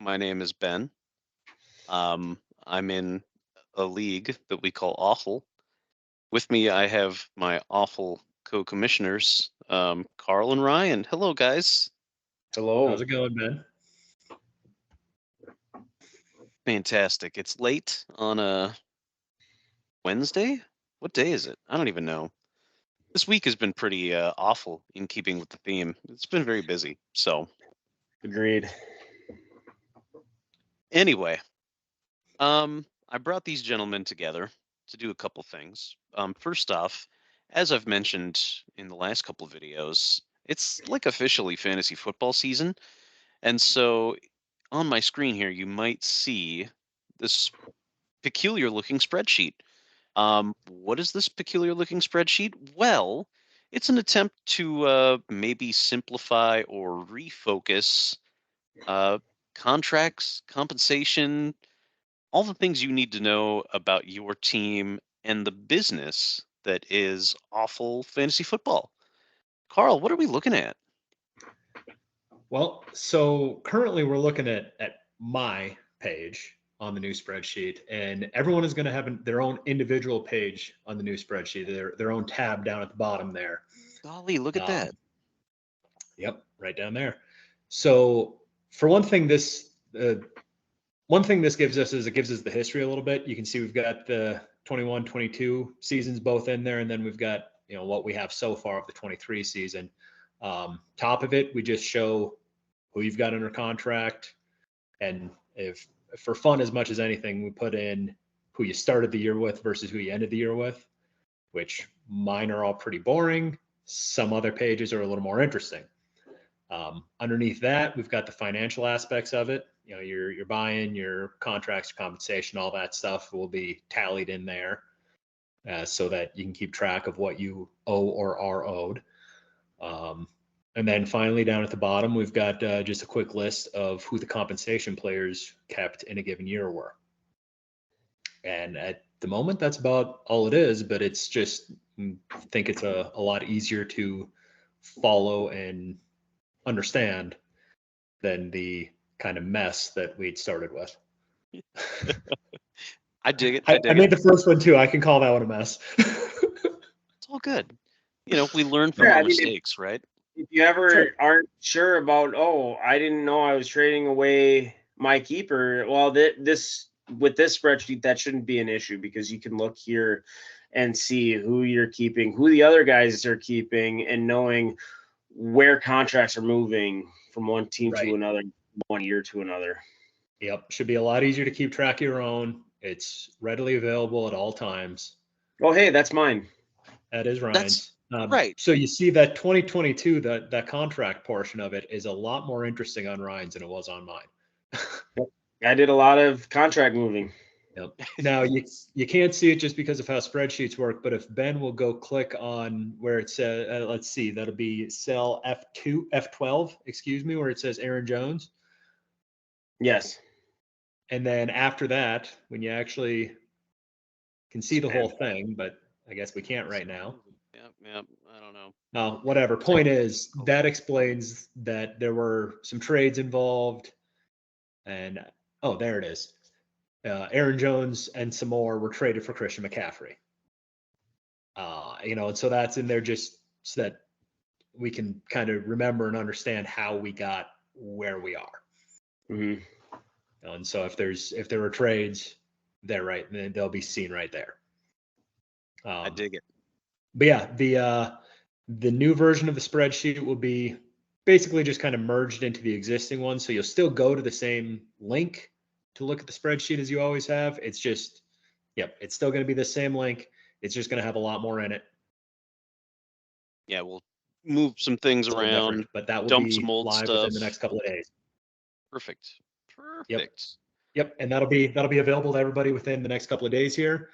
My name is Ben. I'm in a league that we call Awful. With me, I have my Awful co-commissioners, Karl and Ryan. Hello, guys. Hello. How's it going, Ben? Fantastic. It's late on a Wednesday. What day is it? I don't even know. This week has been pretty awful in keeping with the theme. It's been very busy. So Agreed. anyway, I brought these gentlemen together to do a couple things. First off, as I've mentioned in the last couple of videos, it's like officially fantasy football season. And so on my screen here, you might see this peculiar looking spreadsheet. What is this peculiar looking spreadsheet? Well, it's an attempt to maybe simplify or refocus uh, contracts, compensation, all the things you need to know about your team and the business that is awful fantasy football. Karl, what are we looking at? Well, so currently we're looking at my page on the new spreadsheet, and everyone is going to have their own individual page on the new spreadsheet, their own tab down at the bottom there. Golly, look at Um, that. yep, right down there. So for one thing this gives us is it gives us the history a little bit. You can see we've got the 21, 22 seasons both in there, and then we've got what we have so far of the 23 season. Top of it, we just show who you've got under contract, and if for fun as much as anything, we put in who you started the year with versus who you ended the year with, which mine are all pretty boring. Some other pages are a little more interesting. Underneath that, we've got the financial aspects of it. Your buy-in, your contracts, your compensation, all that stuff will be tallied in there, so that you can keep track of what you owe or are owed. And then finally, down at the bottom, we've got just a quick list of who the compensation players kept in a given year were. And at the moment, that's about all it is, but it's just, I think it's a lot easier to follow and understand than the kind of mess that we'd started with. I dig it. I I dig it. made the first one too. I can call that one a mess. It's all good. We learn from Yeah, our I mean, mistakes, right? if you Sure. ever aren't sure about, oh, I didn't know I was trading away my keeper. Well, this with this spreadsheet, that shouldn't be an issue because you can look here and see who you're keeping, who the other guys are keeping, and knowing where contracts are moving from one team Right. to another, one year to another. Yep. Should be a lot easier to keep track of your own. It's readily available at all times. Oh, hey, that's mine. That is That's Ryan's. right. So you see that 2022, that contract portion of it is a lot more interesting on Ryan's than it was on mine. I did a lot of contract moving. Yep. Now you can't see it just because of how spreadsheets work, but if Ben will go click on where it says, let's see, that'll be cell F12, excuse me, where it says Aaron Jones. Yes. And then after that, when you actually can see the whole thing, but I guess we can't right now. Yep. I don't know. Whatever. Point is, that explains that there were some trades involved. And oh, there it is. Aaron Jones and some more were traded for Christian McCaffrey. And so that's in there just so that we can kind of remember and understand how we got where we are. Mm-hmm. And so if there were trades, they're right, then they'll be seen right there. I dig it. But yeah, the new version of the spreadsheet will be basically just kind of merged into the existing one. So you'll still go to the same link to look at the spreadsheet as you always have. It's just, it's still going to be the same link. It's just going to have a lot more in it. Yeah, we'll move some things around, but that will dump some be old live stuff. within the next couple of days. Perfect. Yep, and that'll be available to everybody within the next couple of days here,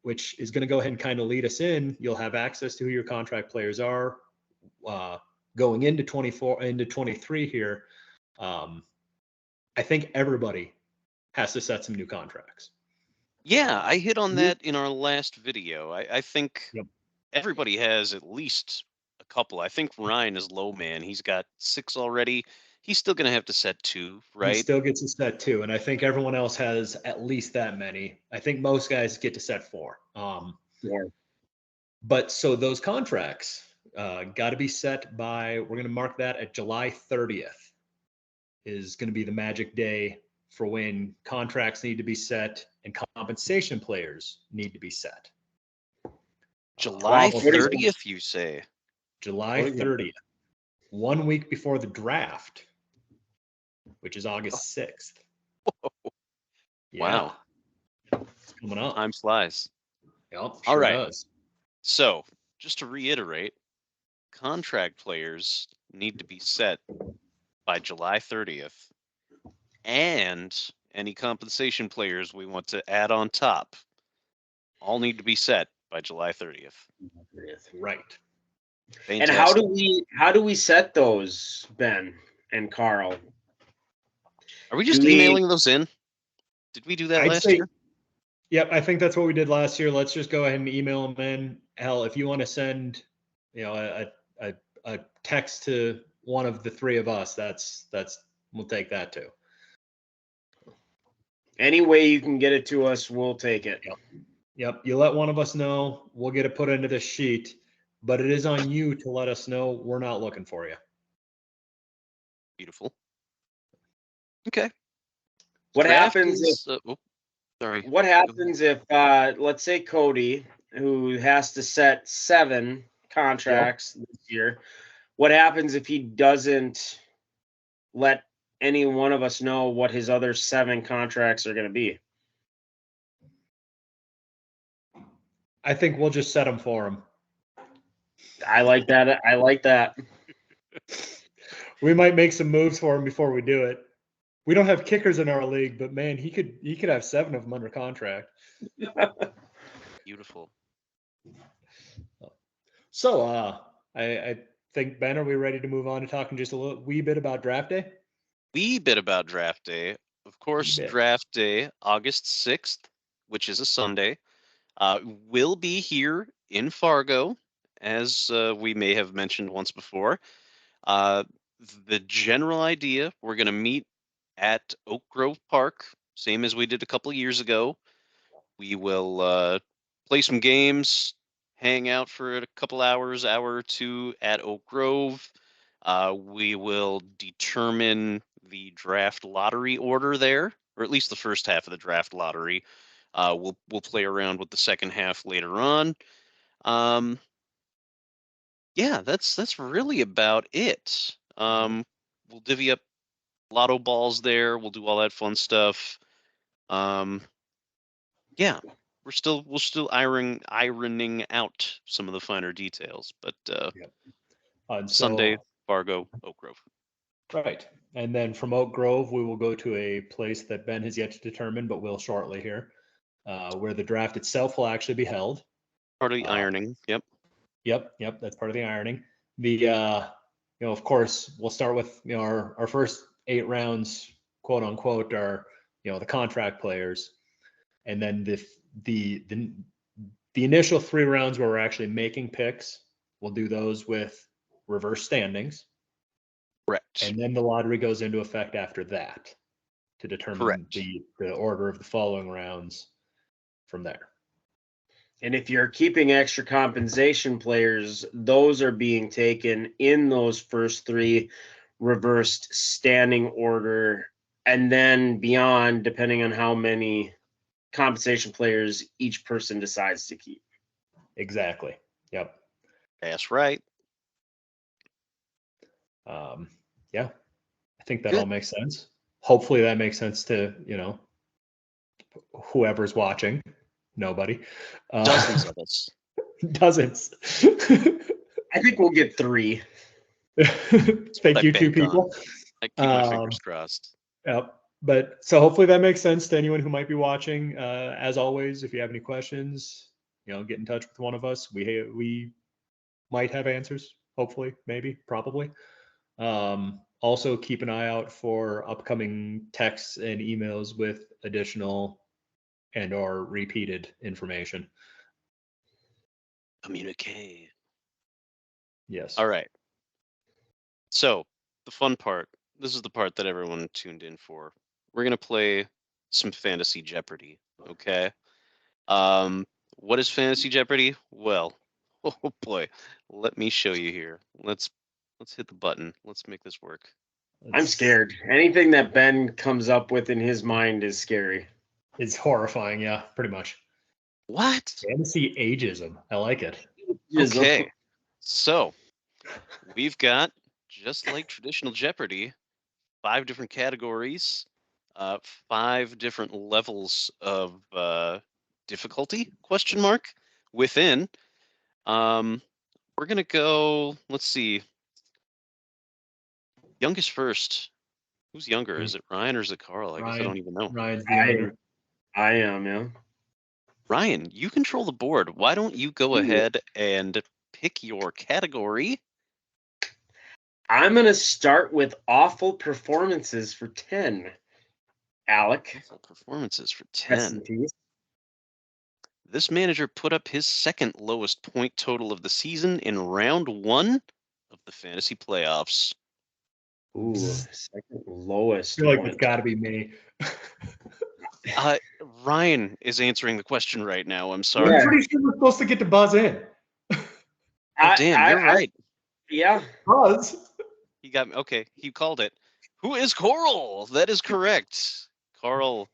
which is going to go ahead and kind of lead us in. You'll have access to who your contract players are going into 24 into 23 here. I think everybody has to set some new contracts. Yeah, I hit on that in our last video. I think everybody has at least a couple. I think Ryan is low man. He's got 6 already. he's still going to have to set 2, He right? still gets a set 2, and I think everyone else has at least that many. I think most guys get to set 4. Yeah. But so those contracts got to be set by, we're going to mark that at July 30th is going to be the magic day for when contracts need to be set and compensation players need to be set. July Wow, what is it? 30th, you say? July 30th, 1 week before the draft, which is August 6th. Yeah. Wow. It's coming up. Time flies. Yep, All sure right. does. So, just to reiterate, contract players need to be set by July 30th, and any compensation players we want to add on top all need to be set by July 30th. Right. And Fantastic. how do we set those, Ben and Carl? Are we just do we- emailing those in? Did we do that I'd last say, year? yep, I think that's what we did last year. Let's just go ahead and email them in. Hell, if you want to send, a text to one of the 3 of us, that's we'll take that too. Any way you can get it to us, we'll take it. Yep, you let one of us know, we'll get it put into this sheet, but it is on you to let us know we're not looking for you. Beautiful. Okay. What Draft happens is, sorry. What happens if, let's say Cody, who has to set 7 contracts this year, what happens if he doesn't let any one of us know what his other 7 contracts are going to be? I think we'll just set them for him. I like that. I like that. We might make some moves for him before we do it. We don't have kickers in our league, but man, he could have 7 of them under contract. Beautiful. So I think, Ben, are we ready to move on to talking just a wee bit about draft day? Wee bit about draft day. Of course, draft day, August 6th, which is a Sunday, will be here in Fargo, as we may have mentioned once before. The general idea, we're going to meet at Oak Grove Park, same as we did a couple of years ago. We will play some games, hang out for a couple hours, hour or 2 at Oak Grove. We will determine the draft lottery order there, or at least the first half of the draft lottery. We'll play around with the second half later on. Yeah, that's really about it. We'll divvy up lotto balls there. We'll do all that fun stuff. Yeah, we're still ironing out some of the finer details, but Sunday, Fargo, Oak Grove. Right. And then from Oak Grove, we will go to a place that Ben has yet to determine, but will shortly here, where the draft itself will actually be held. Part of the ironing. Yep. Yep. That's part of the ironing. The, of course, we'll start with, our first 8 rounds, quote unquote, are, the contract players. And then the initial 3 rounds where we're actually making picks, we'll do those with reverse standings. Correct. And then the lottery goes into effect after that to determine the order of the following rounds from there. And if you're keeping extra compensation players, those are being taken in those first 3 reversed standing order, and then beyond, depending on how many compensation players each person decides to keep. Exactly. Yep. That's right. Yeah, I think that all makes sense. Hopefully that makes sense to, whoever's watching. Nobody. Dozens of us. Dozens. I think we'll get 3. Thank you, 2 people. I keep my fingers crossed. Yep. But so hopefully that makes sense to anyone who might be watching. As always, if you have any questions, get in touch with one of us. We might have answers. Hopefully, maybe, probably. Also, keep an eye out for upcoming texts and emails with additional and or repeated information. Communicate. Yes. All right. So the fun part this is the part that everyone tuned in for. We're gonna play some fantasy Jeopardy. Okay. Um, what is fantasy Jeopardy? Well, oh boy, let me show you here. Let's hit the button. Let's make this work. I'm scared. Anything that Ben comes up with in his mind is scary. It's horrifying, yeah, pretty much. What? Fantasy ageism. I like it. Okay. So we've got, just like traditional Jeopardy, 5 different categories, 5 different levels of difficulty, question mark, within. We're gonna go, let's see, youngest first. Who's younger? Is it Ryan or is it Karl? I guess I don't even know. Ryan's the younger. I am, yeah. Ryan, you control the board. Why don't you go ahead and pick your category? I'm going to start with awful performances for 10. Alec. Awful performances for Rest in 10. peace. This manager put up his second lowest point total of the season in round 1 of the fantasy playoffs. Ooh, second lowest. I feel like point. it's got to be me. Ryan is answering the question right now. I'm sorry. I'm pretty sure we're supposed to get to buzz in. Oh, damn, you're right. Yeah. Buzz. He got me. Okay, he called it. Who is Coral? That is correct. Karl,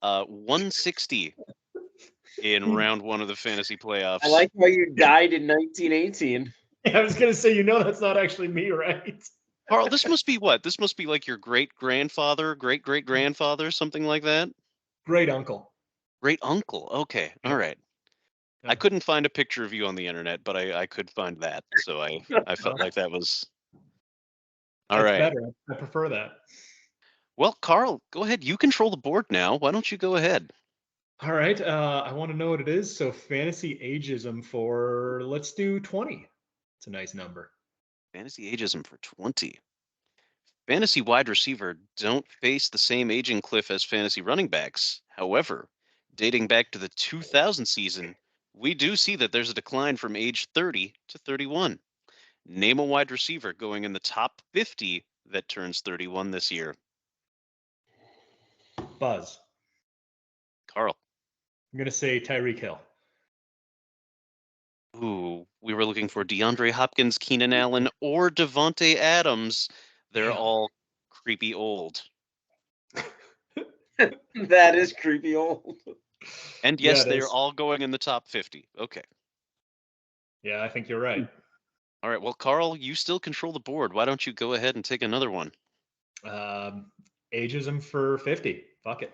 160 in round 1 of the fantasy playoffs. I like how you died in 1918. Yeah, I was going to say, that's not actually me, right? Karl, this must be what? This must be like your great-grandfather, great-great-grandfather, something like that? Great uncle. Great uncle. Okay, all right. I couldn't find a picture of you on the internet, but I could find that. So I felt like that was all right. Better. I prefer that. Well, Karl, go ahead. You control the board now. Why don't you go ahead? All right. I want to know what it is. So fantasy ageism for, let's do 20. It's a nice number. Fantasy ageism for 20. Fantasy wide receiver don't face the same aging cliff as fantasy running backs. However, dating back to the 2000 season, we do see that there's a decline from age 30 to 31. Name a wide receiver going in the top 50 that turns 31 this year. Buzz. Karl. I'm going to say Tyreek Hill. Ooh, we were looking for DeAndre Hopkins, Keenan Allen, or Devontae Adams. They're all creepy old. That is creepy old. And yes, they're all going in the top 50. Okay. Yeah, I think you're right. All right. Well, Karl, you still control the board. Why don't you go ahead and take another one? Ageism for 50. Fuck it.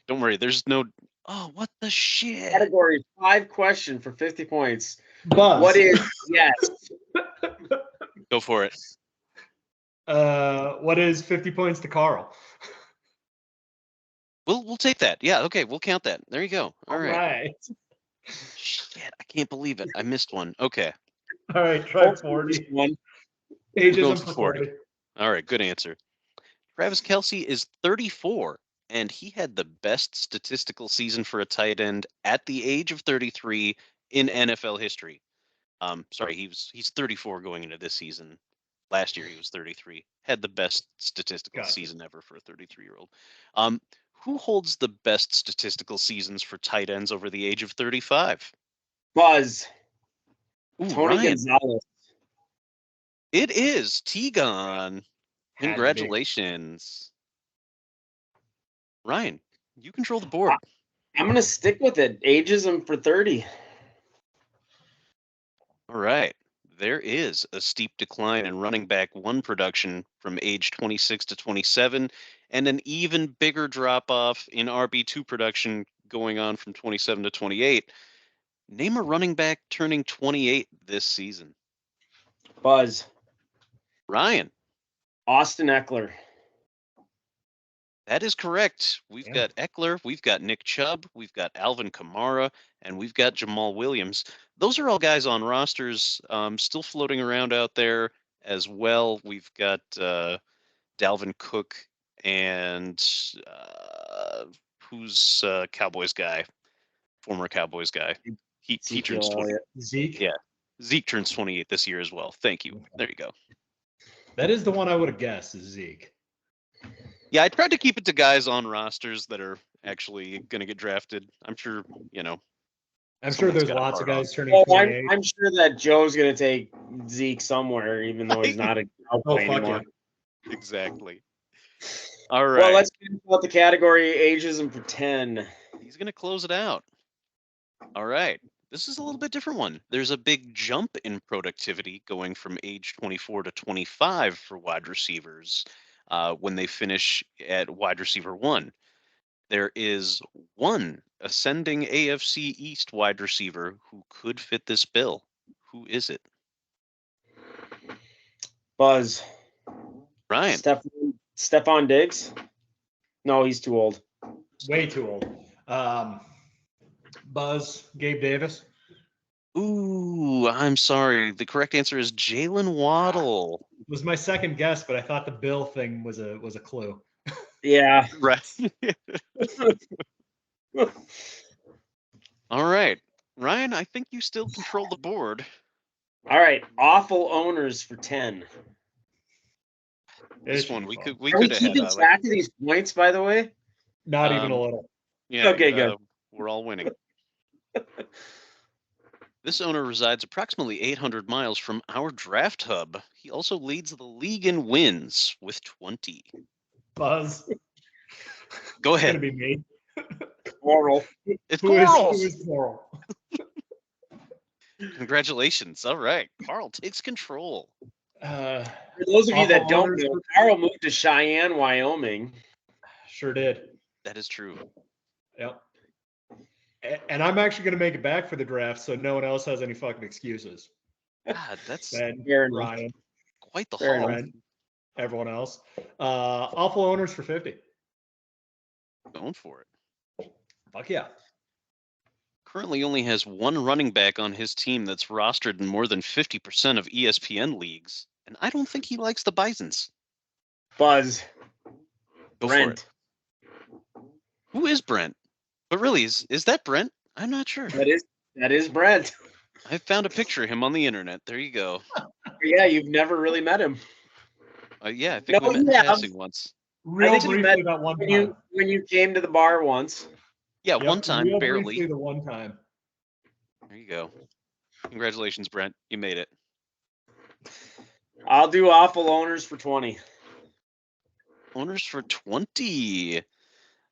Don't worry. There's no. Oh, what the shit? Category 5 question for 50 points. Buzz. What is yes? Go for it. What is 50 points to Karl? We'll take that. Yeah. Okay. We'll count that. There you go. All right. Shit! I can't believe it. I missed one. Okay. All right. Try 40. Ageism for 40. All right. Good answer. Travis Kelce is 34. And he had the best statistical season for a tight end at the age of 33 in NFL history. Sorry, he's 34 going into this season. Last year he was 33. Had the best statistical season ever for a 33-year-old. Who holds the best statistical seasons for tight ends over the age of 35? Buzz. Ooh, Tony Ryan. Gonzalez. It is Tegon. Congratulations. Ryan, you control the board. I'm going to stick with it. Ageism for 30. All right. There is a steep decline in running back 1 production from age 26 to 27, and an even bigger drop-off in RB2 production going on from 27 to 28. Name a running back turning 28 this season. Buzz. Ryan. Austin Eckler. That is correct. We've got Eckler, we've got Nick Chubb, we've got Alvin Kamara, and we've got Jamal Williams. Those are all guys on rosters still floating around out there as well. We've got Dalvin Cook and who's Cowboys guy, former Cowboys guy. He turns 20. Zeke? Yeah. Zeke turns 28 this year as well. Thank you. There you go. That is the one I would have guessed is Zeke. Yeah, I tried to keep it to guys on rosters that are actually going to get drafted. I'm sure, I'm sure someone's there's got a lots of hard on. guys turning Oh, 28. I'm sure that Joe's gonna take Zeke somewhere, even though he's not a Oh, cowboy fuck anymore. yeah. Exactly. All right. Well, let's finish out the category ageism for 10. He's going to close it out. All right. This is a little bit different one. There's a big jump in productivity going from age 24 to 25 for wide receivers when they finish at wide receiver 1. There is one ascending AFC East wide receiver who could fit this bill. Who is it? Buzz. Ryan. Stephon Diggs? No, he's too old. Way too old. Buzz, Gabe Davis. Ooh, I'm sorry. The correct answer is Jalen Waddle. Was my second guess, but I thought the Bill thing was a clue. Yeah. Right. All right. Ryan, I think you still control the board. All right. Awful owners for 10. This one we could Are we have had keeping track of these points, by the way? Not even a little. Yeah. Okay, good. We're all winning. This owner resides approximately 800 miles from our draft hub. He also leads the league in wins with 20. Buzz. Go It's ahead. gonna be me. Coral. It's Who Carl. is Coral? Congratulations. All right. Carl takes control. For those of you that Awful don't owners know, for- Carl moved to Cheyenne, Wyoming. Sure did. That is true. Yep. And I'm actually going to make it back for the draft, so no one else has any fucking excuses. God, that's Ben, Fair enough. Ryan, quite the Fair haul. enough. Brent, everyone else. Awful owners for 50. Going for it. Fuck yeah. Currently only has one running back on his team that's rostered in more than 50% of ESPN leagues. And I don't think he likes the Bisons. Buzz. Go Brent. for it. Who is Brent? But really, is that Brent? I'm not sure. That is Brent. I found a picture of him on the internet. There you go. Yeah, you've never really met him. Yeah, I think No, we met in you have. passing once. Real think we briefly met that one When time. you came to the bar once. Yeah, Yep, one time, real barely. briefly the one time. There you go. Congratulations, Brent. You made it. I'll do awful owners for 20. Owners for 20.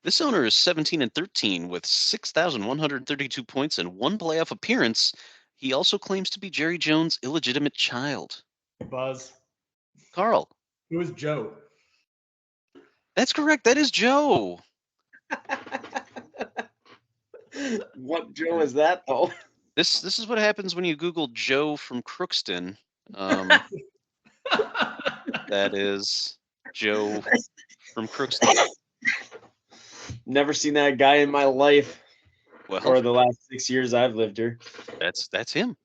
This owner is 17 and 13 with 6,132 points and one playoff appearance. He also claims to be Jerry Jones' illegitimate child. Buzz. Carl. Who is Joe? That's correct. That is Joe. What Joe is that, though? This is what happens when you Google Joe from Crookston. That is Joe from Crookston. Never seen that guy in my life. Well, For the last 6 years I've lived here. that's him.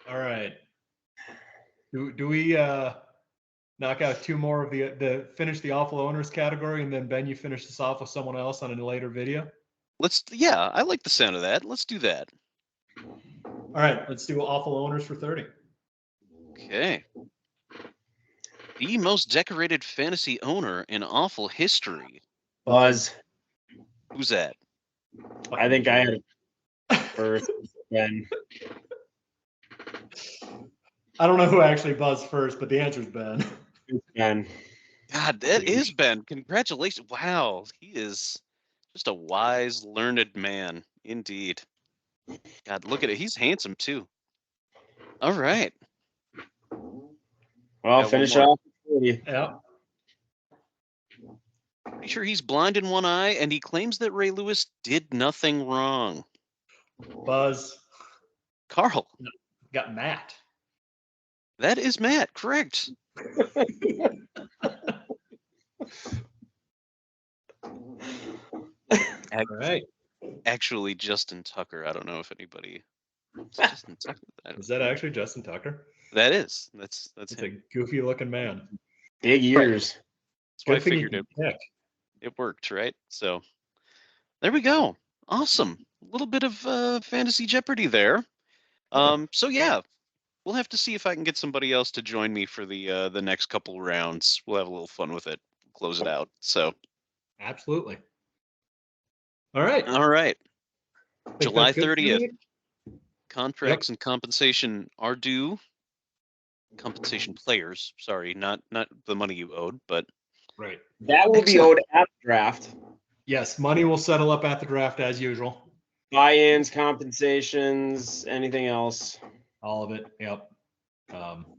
All right. Do we knock out two more of the finish the awful owners category, and then Ben, you finish this off with someone else on a later video? Yeah, I like the sound of that. Let's do that. All right, let's do awful owners for 30. Okay. The most decorated fantasy owner in awful history. Buzz. Who's that? I think I had it first. Ben. I don't know who actually buzzed first, but the answer is Ben. Ben. God, that is Ben. Congratulations. Wow. He is just a wise, learned man. Indeed. God, look at it. He's handsome too. All right. Well, I'll Got finish one more. off with you. Yeah. Pretty sure he's blind in one eye, and he claims that Ray Lewis did nothing wrong. Buzz. Carl. Got Matt. That is Matt. Correct. All right. Actually, Justin Tucker. I don't know if anybody. Justin Tucker. Is that actually Justin Tucker? That is. That's It's him. a goofy looking man. Big ears. That's why I Good thing he figured can it. kick. It worked, right? So there we go. Awesome. A little bit of fantasy Jeopardy there. So yeah, we'll have to see if I can get somebody else to join me for the next couple rounds. We'll have a little fun with it. Close it out. So, Absolutely. All right. all right. I think July that's good for 30th. me. Contracts and compensation are due. Compensation players, sorry, not the money you owed, but Right. That will be excellent. owed at the draft. Yes, money will settle up at the draft as usual. Buy-ins, compensations, anything else. All of it. Yep.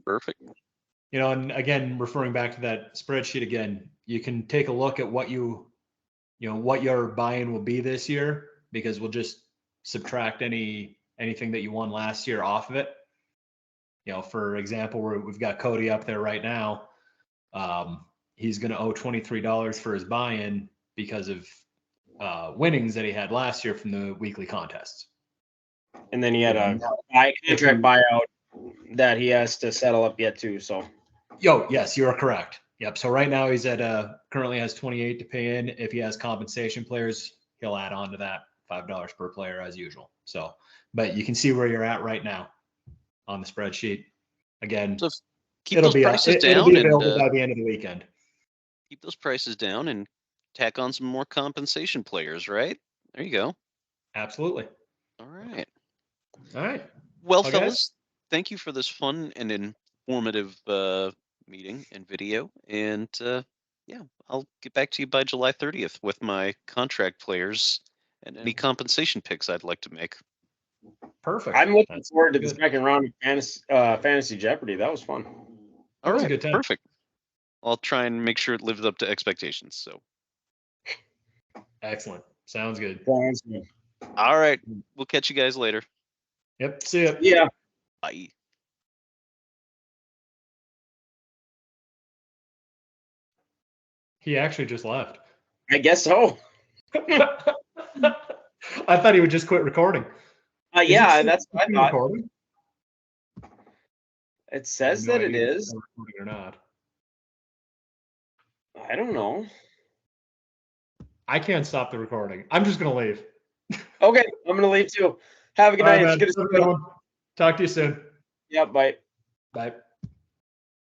Perfect. And again, referring back to that spreadsheet again, you can take a look at what what your buy-in will be this year, because we'll just subtract anything that you won last year off of it. For example, we've got Cody up there right now. He's going to owe $23 for his buy-in because of winnings that he had last year from the weekly contests. And then he had a contract buyout that he has to settle up yet too. So, yes, you are correct. Yep. So right now he's at currently has 28 to pay in. If he has compensation players, he'll add on to that $5 per player as usual. So, but you can see where you're at right now on the spreadsheet. Again, So keep it'll those be prices it'll down be and available by the end of the weekend. keep those prices down and tack on some more compensation players, right? There you go. Absolutely. All right. All right. Well, Okay. fellas, thank you for this fun and informative meeting and video. And yeah, I'll get back to you by July 30th with my contract players and any compensation picks I'd like to make. Perfect. I'm looking That's forward to the good. second round of fantasy Jeopardy. That was fun. All was a right, good time. perfect. I'll try and make sure it lives up to expectations. So, Excellent. Sounds good. Sounds good. all right, we'll catch you guys later. Yep. See ya. Yeah. Bye. He actually just left. I guess so. I thought he would just quit recording. Yeah, that's what I thought. Recording? It says that it is. Recording or not. I don't know. I can't stop the recording. I'm just gonna leave. Okay, I'm gonna leave too. Have a good night. Right, man. Have a good one. Talk to you soon. Yep, bye. Bye.